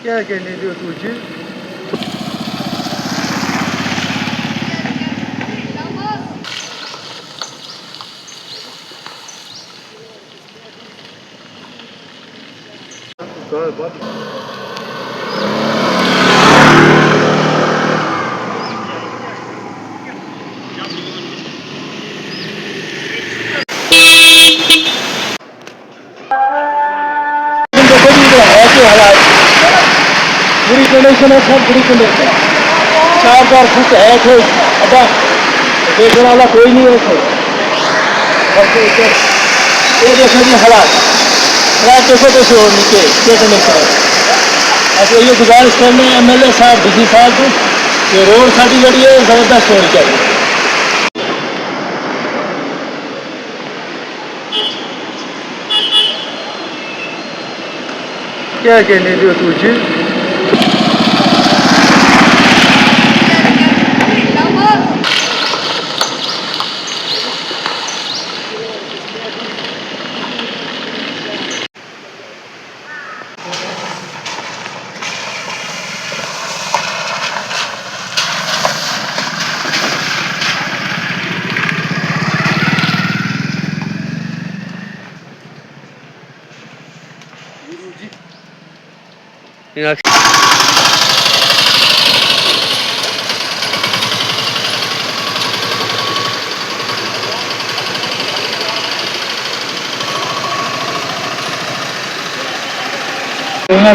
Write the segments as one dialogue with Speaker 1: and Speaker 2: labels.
Speaker 1: کیا کہنے دو تجھے بری کنڈیشن ہے سب بری کنڈیشن 4 فٹ ہے تھے ابا دیکھنے والا کوئی نہیں ہے یہ دیکھنے کی حالات ٹریک کیسے ہو نیچے کیا کنڈیشن ہے آپ یہ گزارش کرنے ایم ایل اے صاحب ڈی سی صاحب کو کہ روڈ ساری جڑی ہے زبردست ہونی چاہیے کیا کہنے دو تجھے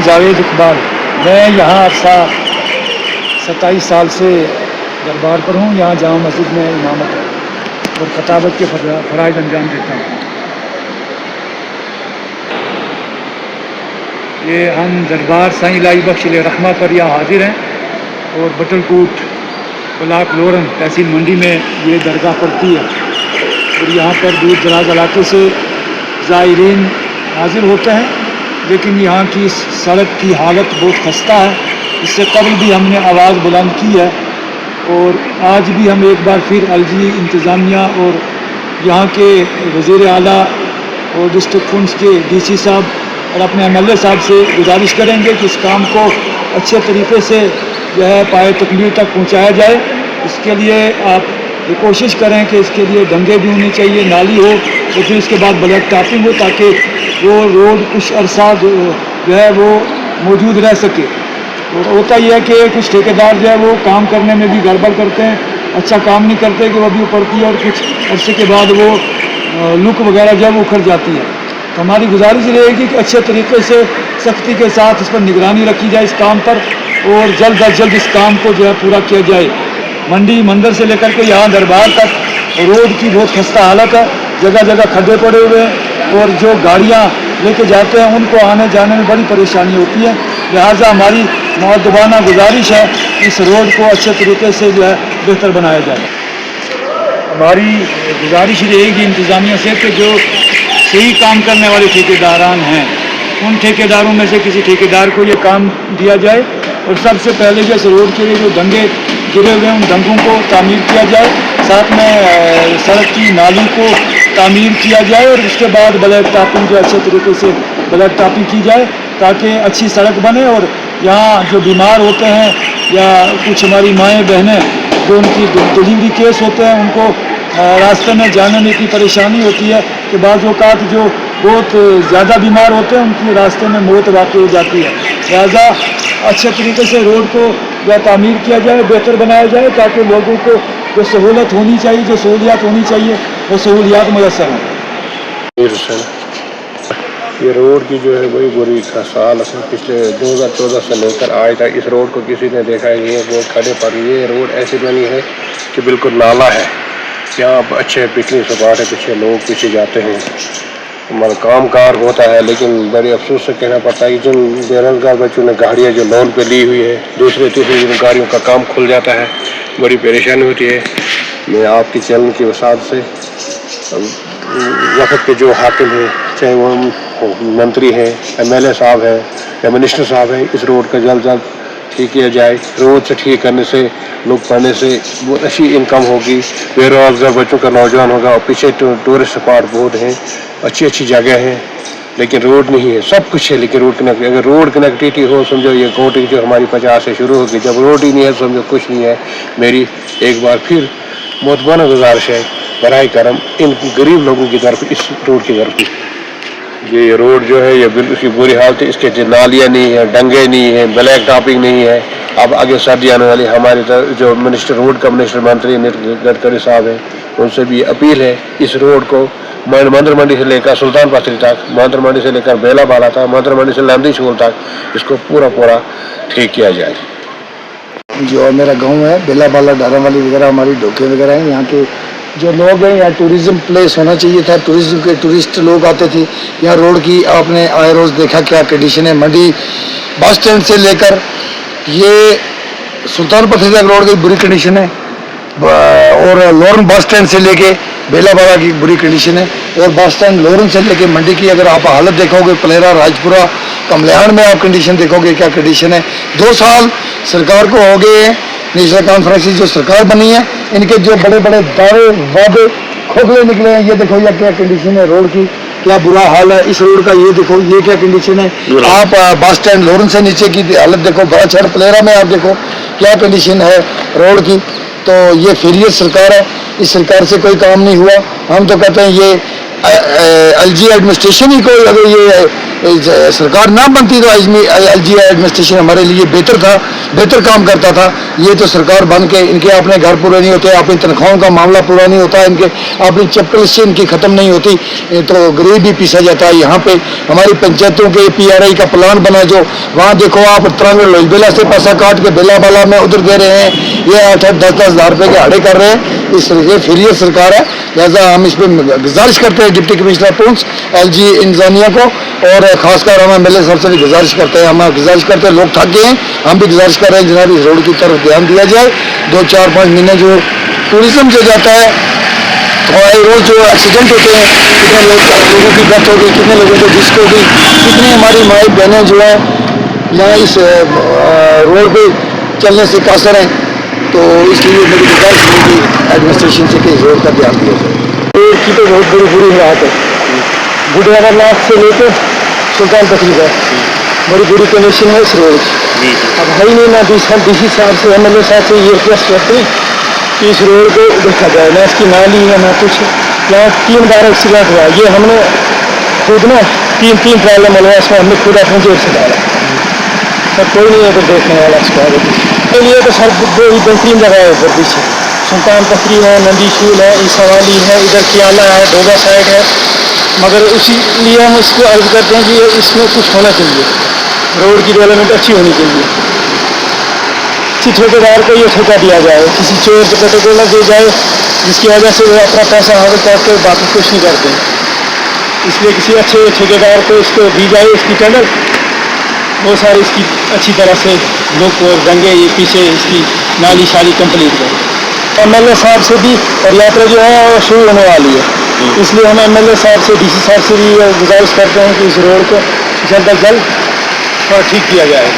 Speaker 1: جاوید اقبال میں یہاں عرصہ 27 سال سے دربار پر ہوں یہاں جامع مسجد میں امامت اور خطابت کے فرائض انجام دیتا ہوں یہ ہم دربار سائیں الہی بخش رحمہ پر یہاں حاضر ہیں اور بٹل کوٹ بلاک لورن تحصیل منڈی میں یہ درگاہ پڑتی ہے اور یہاں پر دور دراز علاقے سے زائرین حاضر ہوتے ہیں لیکن یہاں کی سڑک کی حالت بہت خستہ ہے اس سے قبل بھی ہم نے آواز بلند کی ہے اور آج بھی ہم ایک بار پھر ایل جی انتظامیہ اور یہاں کے وزیر اعلیٰ اور ڈسٹرکٹ فنڈس کے ڈی سی صاحب اور اپنے ایم ایل اے صاحب سے گزارش کریں گے کہ اس کام کو اچھے طریقے سے جو ہے پائے تکمیل تک پہنچایا جائے اس کے لیے آپ یہ کوشش کریں کہ اس کے لیے ڈنگے بھی ہونی چاہیے نالی ہو اور پھر اس کے بعد بلیک ٹاپنگ ہو تاکہ وہ روڈ کچھ عرصہ جو ہے وہ موجود رہ سکے اور ہوتا یہ ہے کہ کچھ ٹھیکیدار جو ہے وہ کام کرنے میں بھی گڑبڑ کرتے ہیں اچھا کام نہیں کرتے کہ وہ بھی پڑتی ہے اور کچھ عرصے کے بعد وہ لک وغیرہ جو ہے وہ اکھڑ جاتی ہے تو ہماری گزارش رہے گی کہ اچھے طریقے سے سختی کے ساتھ اس پر نگرانی رکھی جائے اس کام پر اور جلد از جلد اس کام کو جو ہے پورا کیا جائے منڈی مندر سے لے کر کے یہاں دربار تک روڈ کی بہت خستہ حالت ہے جگہ جگہ کھڈے پڑے ہوئے ہیں اور جو گاڑیاں لے کے جاتے ہیں ان کو آنے جانے میں بڑی پریشانی ہوتی ہے لہٰذا ہماری مؤدبانہ گزارش ہے کہ اس روڈ کو اچھے طریقے سے جو ہے بہتر بنایا جائے ہماری گزارش رہے گی انتظامیہ سے کہ جو صحیح کام کرنے والے ٹھیکیداران ہیں ان ٹھیکیداروں میں سے کسی ٹھیکیدار کو یہ کام دیا جائے اور سب سے پہلے جو اس روڈ کے لیے جو ڈنگے گرے ہوئے ہیں ان ڈنگوں کو تعمیر کیا جائے ساتھ میں سڑک کی نالی کو تعمیر کیا جائے اور اس کے بعد بلیک ٹاپنگ جو اچھے طریقے سے بلیک ٹاپنگ کی جائے تاکہ اچھی سڑک بنے اور یہاں جو بیمار ہوتے ہیں یا کچھ ہماری مائیں بہنیں جو ان کی ڈلیوری کیس ہوتے ہیں ان کو راستے میں جانے میں اتنی پریشانی ہوتی ہے کہ بعض اوقات جو بہت زیادہ بیمار ہوتے ہیں ان کی راستے میں موت واقع ہو جاتی ہے لہٰذا اچھے طریقے سے روڈ کو یا تعمیر کیا جائے بہتر بنایا جائے تاکہ لوگوں کو جو سہولت ہونی چاہیے جو سہولیات ہونی چاہیے وہ سہولیات میسر ہوں
Speaker 2: یہ روڈ کی جو ہے وہی بری سال پچھلے 2014 سے لے کر آج تک اس روڈ کو کسی نے دیکھا ہی نہیں ہے. وہ کھڑے پر یہ روڈ ایسی بنی ہے کہ بالکل نالا ہے. یہاں اچھے پکنک اسپاٹ ہے, پیچھے لوگ پیچھے جاتے ہیں, کام کار ہوتا ہے. لیکن بڑے افسوس سے کہنا پڑتا ہے کہ جن بے روزگار بچوں نے گاڑیاں جو لون پہ لی ہوئی ہے, دوسرے تیسرے گاڑیوں کا کام کھل جاتا ہے, بڑی پریشانی ہوتی ہے. میں آپ کی چینل کی وسعت سے وقت کے جو حاکم ہیں, چاہے وہ منتری ہیں, ایم ایل اے صاحب ہیں یا منسٹر صاحب ہیں, اس روڈ کا جلد جلد ٹھیک کیا جائے. روڈ سے ٹھیک کرنے سے لوگ پڑھنے سے بہت اچھی انکم ہوگی, بے روزگار بچوں کا نوجوان ہوگا. اور پیچھے ٹورسٹ اسپاٹ بہت ہیں, اچھی اچھی جگہ ہیں, لیکن روڈ نہیں ہے. سب کچھ ہے لیکن روڈ کنیکٹیوٹی, اگر روڈ کنیکٹیوٹی ہو سمجھو یہ کوٹنگ جو ہماری 50 سے شروع ہوگی, جب روڈ ہی نہیں ہے سمجھو کچھ نہیں ہے. میری ایک بار پھر متبانہ گزارش ہے براہ کرم ان غریب لوگوں کی طرف اس روڈ کی طرف. یہ روڈ جو ہے یہ بالکل اس کی بری حالت ہے. اس کے نالیاں نہیں ہے, ڈنگے نہیں ہے, بلیک ٹاپنگ نہیں ہے. اب آگے سردی آنے والی, ہمارے جو منسٹر روڈ کا منسٹر منتری گڈکری صاحب ہیں, ان سے بھی اپیل ہے اس روڈ کو مندر منڈی سے لے کر سلطان پتری تک, مندر منڈی سے لے کر بیلا بالا تک, مندر منڈی سے لندی چھول تک اس کو پورا ٹھیک کیا جائے.
Speaker 3: جو میرا گاؤں ہے بیلا بالا, ڈارا والی وغیرہ, ہماری ڈوکے وغیرہ ہیں. یہاں کے جو لوگ ہیں یہاں ٹوریزم پلیس ہونا چاہیے تھا, ٹوریزم کے ٹورسٹ لوگ آتے تھے. یہاں روڈ کی آپ نے آئے روز دیکھا کیا کنڈیشن ہے. منڈی بس اسٹینڈ سے لے کر یہ سلطان پتری تک روڈ کی بری کنڈیشن ہے, اور لورن بس اسٹینڈ سے لے کے بیلا بالا کی بری کنڈیشن ہے, اور بس اسٹینڈ لورن سے لے کے منڈی کی اگر آپ حالت دیکھو گے, پلیرا, راجپورہ, کملیان میں آپ کنڈیشن دیکھو گے کیا کنڈیشن ہے. 2 سال سرکار کو ہو گئے ہیں, نیشنل کانفرنس جو سرکار بنی ہے, ان کے جو بڑے بڑے دعوے وعدے کھوکھلے نکلے ہیں. یہ دیکھو یہ کیا کنڈیشن ہے روڈ کی, کیا برا حال ہے اس روڈ کا. یہ دیکھو یہ کیا کنڈیشن ہے. آپ بس اسٹینڈ لورن سے نیچے کی حالت دیکھو, بڑا چھڑ پلیرا میں آپ دیکھو کیا کنڈیشن ہے روڈ کی. تو یہ فیریت سرکار ہے, اس سرکار سے کوئی کام نہیں ہوا. ہم تو کہتے ہیں یہ ایل جی ایڈمنسٹریشن ہی کوئی, اگر یہ سرکار نہ بنتی تو ایل جی ایڈمنسٹریشن ہمارے لیے بہتر تھا, بہتر کام کرتا تھا. یہ تو سرکار بن کے ان کے اپنے گھر پورے نہیں ہوتے, اپنی تنخواہوں کا معاملہ پورا نہیں ہوتا, ان کے اپنی چپل سے ان کی ختم نہیں ہوتی, تو غریب بھی پیسا جاتا ہے. یہاں پہ ہماری پنچایتوں کے پی آر آئی کا پلان بنا, جو وہاں دیکھو آپ ترنگ لوجبیلا سے پیسہ کاٹ کے بیلا بالا میں ادھر دے رہے ہیں. یہ 8-10 ہزار روپے کے ہاڑے کر رہے ہیں. اس طریقے فیریت سرکار ہے. لہٰذا ہم اس پہ گزارش کرتے ہیں ڈپٹی کمشنر پونچھ ایل جی انتظامیہ کو, اور خاص کر ہم ایم ایل اے صاحب سے بھی گزارش کرتے ہیں. ہم گزارش کرتے ہیں, لوگ تھک گئے ہیں, ہم بھی گزارش کر رہے ہیں جناب اس روڈ کی طرف دھیان دیا جائے. 2-4-5 مہینے جو ٹوریزم سے جاتا ہے, روز جو ایکسیڈنٹ ہوتے ہیں, کتنے لوگوں کی ڈیتھ ہو گئی, کتنے لوگوں کو ڈسک ہو گئی, کتنی ہماری مائی بہنیں جو ہیں یہاں اس روڈ پہ چلنے سے قاصر ہیں. تو اس لیے میری گزارش ہوگی ایڈمنسٹریشن سے کہ اس روڈ کا دھیان دیا جائے. روڈ کی تو بہت بری حالت ہے, بڈھ نگر ناتھ سے لے کے سلطان پتری کا بڑی بری کنڈیشن ہے اس روڈ کی. اب ہے ہی نہیں, نہ ڈی سی صاحب سے ایم ایل اے صاحب سے یہ ریکویسٹ کرتے کہ اس روڈ کو دیکھا جائے, نہ اس کی نالی ہے نہ کچھ. یہاں 3 بار ایکسیڈنٹ ہوا, یہ ہم نے خود نا 3 پرابلم ہوا, اس میں ہم نے خود اپنے جیب سے ڈالا, سر کوئی نہیں ہے تو دیکھنے والا اس کو آگے. کے لیے تو سر بہت بہترین جگہ ہے ادھر پیچھے, سلطان پتری ہے, نندی شول ہے, عیسیٰ والی ہے, ادھر کیالا ہے, ڈوبا سائڈ ہے. مگر اسی لیے ہم اس کو عرض کرتے ہیں کہ اس میں کچھ ہونا چاہیے, روڈ کی ڈیولپمنٹ اچھی ہونی چاہیے. کسی ٹھیکیدار کو یہ ٹھیکہ دیا جائے, کسی چور چپٹے کو نہ دے جائے جس کی وجہ سے وہ اپنا پیسہ حاصل کر کے باقی کچھ نہیں کرتے. اس لیے کسی اچھے ٹھیکیدار کو اس کو دی جائے اس کی ٹینڈر, وہ سارے اس کی اچھی طرح سے لوگ کو رنگے, یہ پیچھے اس کی نالی شالی کمپلیٹ کرے. ایم ایل اے صاحب سے بھی, اور یاترا جو ہے وہ شروع ہونے والی ہے, اس لیے ہم ایم ایل اے صاحب سے, ڈی سی صاحب سے بھی گزارش کرتے ہیں کہ اس روڈ کو جلد از جلد ٹھیک کیا جائے.